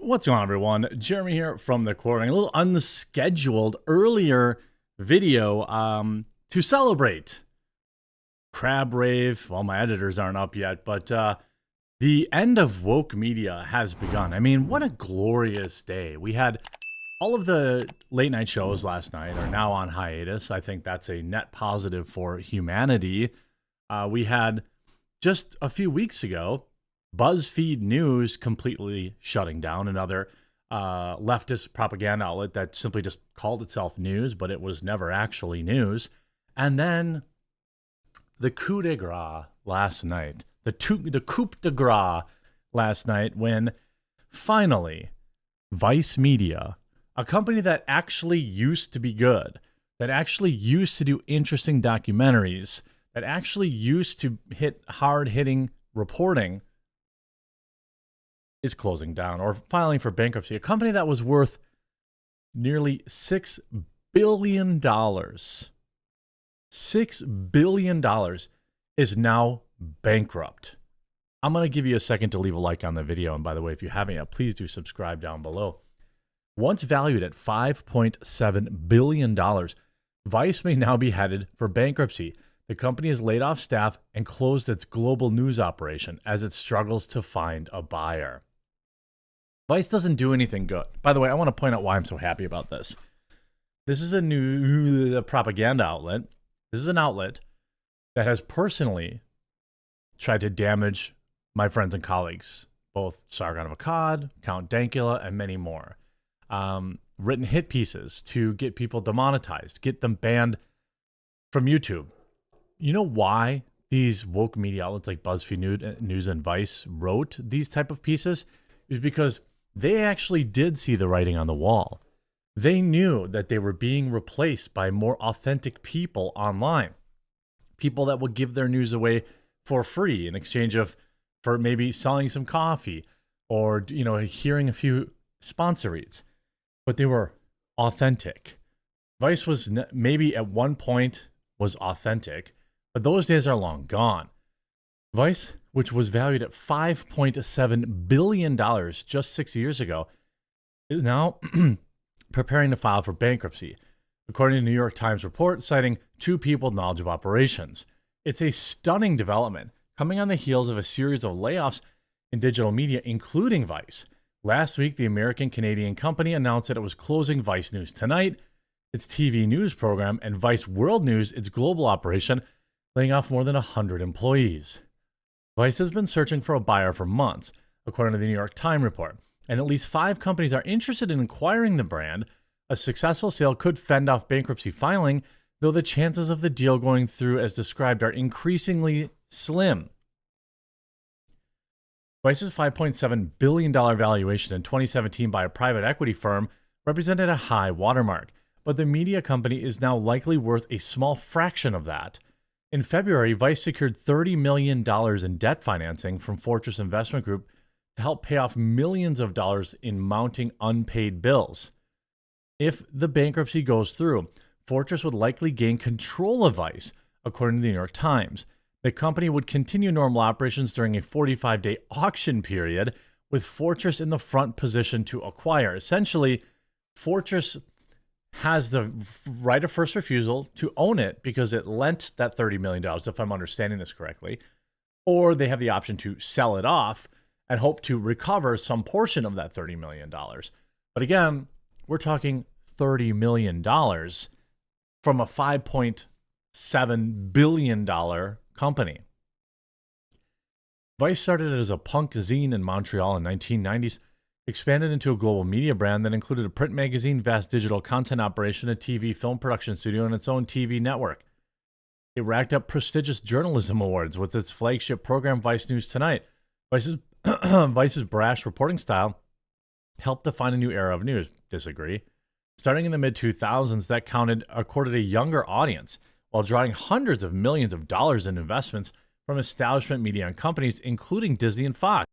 What's going on, everyone? Jeremy here from the Quartering. A little unscheduled earlier video to celebrate Crab Rave. Well, my editors aren't up yet, but the end of woke media has begun. I mean, what a glorious day. We had all of the late night shows last night are now on hiatus. I think that's a net positive for humanity. We had just a few weeks ago BuzzFeed News completely shutting down, another leftist propaganda outlet that simply just called itself news, but it was never actually news. And then the coup de grace last night, the coup de grace last night, when finally Vice Media, a company that actually used to be good, that actually used to do interesting documentaries, that actually used to hit hard-hitting reporting, is closing down or filing for bankruptcy. A company that was worth nearly $6 billion. $6 billion is now bankrupt. I'm going to give you a second to leave a like on the video. And by the way, if you haven't yet, please do subscribe down below. Once valued at $5.7 billion, Vice may now be headed for bankruptcy. The company has laid off staff and closed its global news operation as it struggles to find a buyer. Vice doesn't do anything good. By the way, I want to point out why I'm so happy about this. This is a new propaganda outlet. This is an outlet that has personally tried to damage my friends and colleagues, both Sargon of Akkad, Count Dankula, and many more. Written hit pieces to get people demonetized, get them banned from YouTube. You know why these woke media outlets like BuzzFeed News and Vice wrote these type of pieces? Is because they actually did see the writing on the wall. They knew that they were being replaced by more authentic people online. People that would give their news away for free in exchange for maybe selling some coffee or, hearing a few sponsor reads. But they were authentic. Vice was maybe at one point was authentic, but those days are long gone. Vice, which was valued at $5.7 billion just 6 years ago, is now preparing to file for bankruptcy, according to a New York Times report citing two people with knowledge of operations. It's a stunning development coming on the heels of a series of layoffs in digital media, including Vice. Last week, the American-Canadian company announced that it was closing Vice News Tonight, its TV news program, and Vice World News, its global operation, laying off more than 100 employees. Vice has been searching for a buyer for months, according to the New York Times report, and at least 5 companies are interested in acquiring the brand. A successful sale could fend off bankruptcy filing, though the chances of the deal going through as described are increasingly slim. Vice's $5.7 billion valuation in 2017 by a private equity firm represented a high watermark, but the media company is now likely worth a small fraction of that. In February, Vice secured $30 million in debt financing from Fortress Investment Group to help pay off millions of dollars in mounting unpaid bills. If the bankruptcy goes through, Fortress would likely gain control of Vice, according to the New York Times. The company would continue normal operations during a 45-day auction period, with Fortress in the front position to acquire. Essentially, Fortress has the right of first refusal to own it because it lent that $30 million, if I'm understanding this correctly, or they have the option to sell it off and hope to recover some portion of that $30 million. But again, we're talking $30 million from a $5.7 billion company. Vice started as a punk zine in Montreal in the 1990s, expanded into a global media brand that included a print magazine, vast digital content operation, a TV film production studio, and its own TV network. It racked up prestigious journalism awards with its flagship program, Vice News Tonight. Vice's brash reporting style helped define a new era of news. Disagree. Starting in the mid-2000s, that courted a younger audience, while drawing hundreds of millions of dollars in investments from establishment media and companies, including Disney and Fox.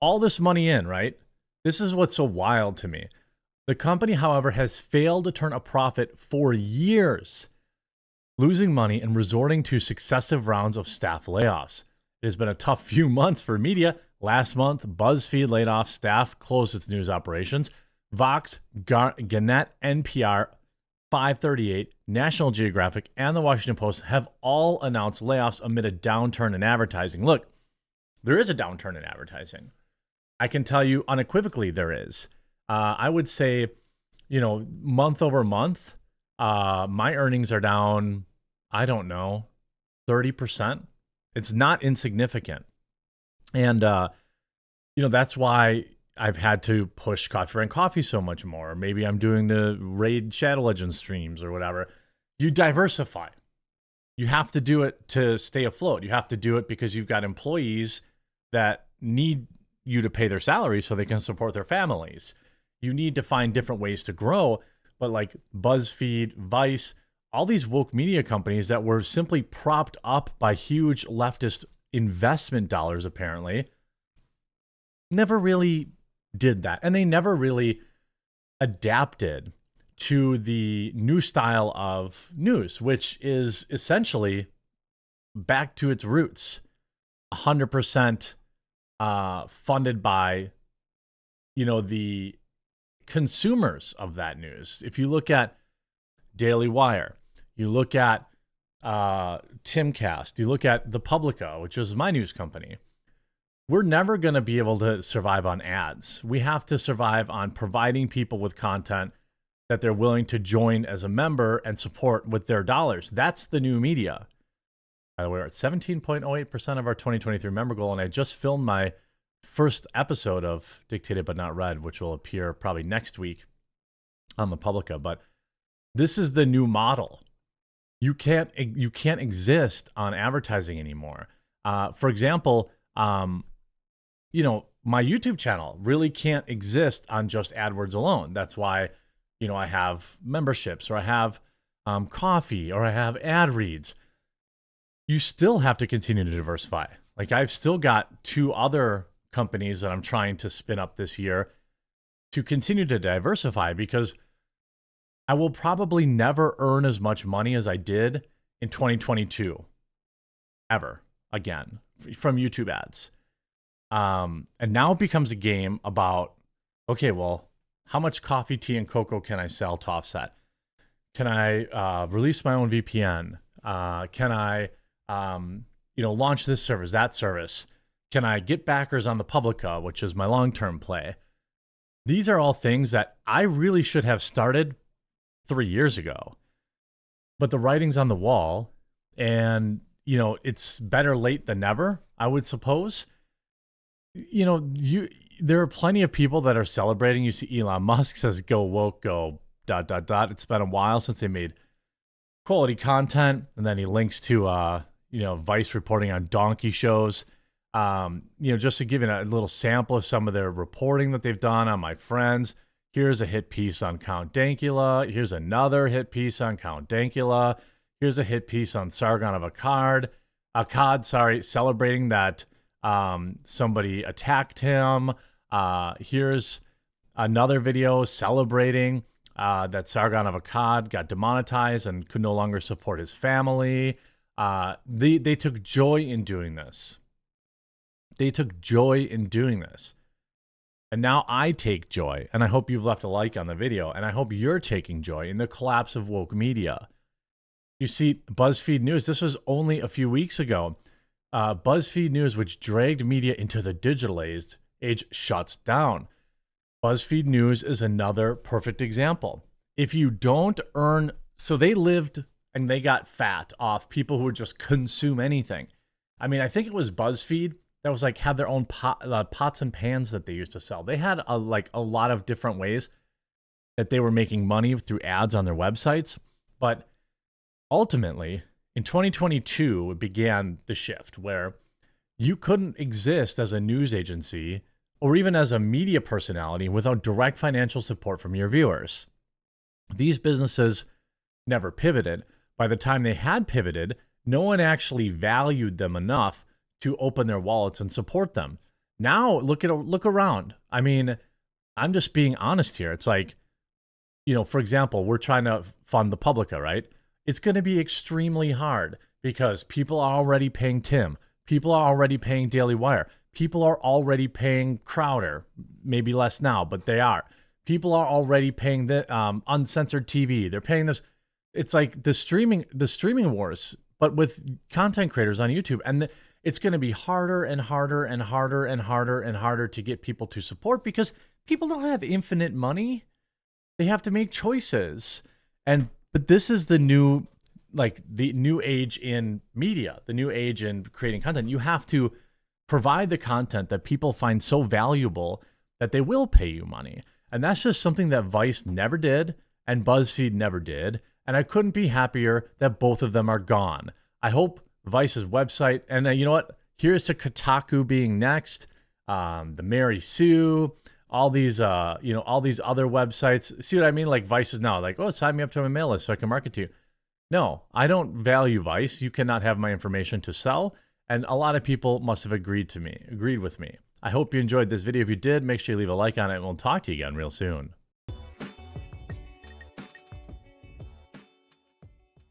All this money in, right? This is what's so wild to me. The company, however, has failed to turn a profit for years, losing money and resorting to successive rounds of staff layoffs. It has been a tough few months for media, Last month, BuzzFeed laid off staff, closed its news operations. Vox, Gannett, NPR, 538, National Geographic, and the Washington Post have all announced layoffs amid a downturn in advertising. Look, there is a downturn in advertising. I can tell you unequivocally there is. I would say, month over month, my earnings are down, I don't know, 30%. It's not insignificant. And, that's why I've had to push Coffee Brand Coffee so much more. Maybe I'm doing the Raid Shadow Legends streams or whatever. You diversify. You have to do it to stay afloat. You have to do it because you've got employees that need you to pay their salaries so they can support their families. You need to find different ways to grow. But like BuzzFeed, Vice, all these woke media companies that were simply propped up by huge leftist investment dollars, apparently, never really did that. And they never really adapted to the new style of news, which is essentially back to its roots, 100% funded by, the consumers of that news. If you look at Daily Wire, you look at Timcast, you look at The Publica, which is my news company, we're never going to be able to survive on ads. We have to survive on providing people with content that they're willing to join as a member and support with their dollars. That's the new media. By the way, we're at 17.08% of our 2023 member goal, and I just filmed my first episode of Dictated But Not Read, which will appear probably next week on The Publica. But this is the new model. You can't exist on advertising anymore. For example, my YouTube channel really can't exist on just AdWords alone. That's why, I have memberships, or I have coffee, or I have ad reads. You still have to continue to diversify. Like, I've still got 2 other companies that I'm trying to spin up this year to continue to diversify, because I will probably never earn as much money as I did in 2022 ever again from YouTube ads. And now it becomes a game about, okay, well, how much coffee, tea, and cocoa can I sell to offset? Can I release my own VPN? Can I, launch this service, that service? Can I get backers on the Publica, which is my long-term play? These are all things that I really should have started 3 years ago. But the writing's on the wall, and, it's better late than never, I would suppose. There are plenty of people that are celebrating. You see Elon Musk says, go woke, go ... It's been a while since they made quality content. And then he links to, Vice reporting on donkey shows. Just to give you a little sample of some of their reporting that they've done on my friends. Here's a hit piece on Count Dankula. Here's another hit piece on Count Dankula. Here's a hit piece on Sargon of Akkad, celebrating that somebody attacked him. Here's another video celebrating that Sargon of Akkad got demonetized and could no longer support his family. They took joy in doing this. And now I take joy, and I hope you've left a like on the video, and I hope you're taking joy in the collapse of woke media. You see, BuzzFeed News, this was only a few weeks ago. BuzzFeed News, which dragged media into the digital age, shuts down. BuzzFeed News is another perfect example. If you don't earn, so they lived and they got fat off people who would just consume anything. I mean, I think it was BuzzFeed that was had their own pots and pans that they used to sell. They had a lot of different ways that they were making money through ads on their websites. But ultimately, in 2022, it began the shift where you couldn't exist as a news agency or even as a media personality without direct financial support from your viewers. These businesses never pivoted. By the time they had pivoted, no one actually valued them enough to open their wallets and support them. Now, look around. I mean, I'm just being honest here. It's for example, we're trying to fund the Publica, right? It's going to be extremely hard because people are already paying Tim. People are already paying Daily Wire. People are already paying Crowder, maybe less now, but they are. People are already paying the uncensored TV. They're paying this. It's like the streaming wars, but with content creators on YouTube. And it's going to be harder and harder and harder and harder and harder to get people to support because people don't have infinite money. They have to make choices. But this is the new age in media, the new age in creating content. You have to provide the content that people find so valuable that they will pay you money. And that's just something that Vice never did and BuzzFeed never did. And I couldn't be happier that both of them are gone. I hope Vice's website, and you know what? Here's to Kotaku being next, the Mary Sue, all these all these other websites. See what I mean? Like Vice is now like, oh, sign me up to my mail list so I can market to you. No, I don't value Vice. You cannot have my information to sell. And a lot of people must have agreed with me. I hope you enjoyed this video. If you did, make sure you leave a like on it, and we'll talk to you again real soon.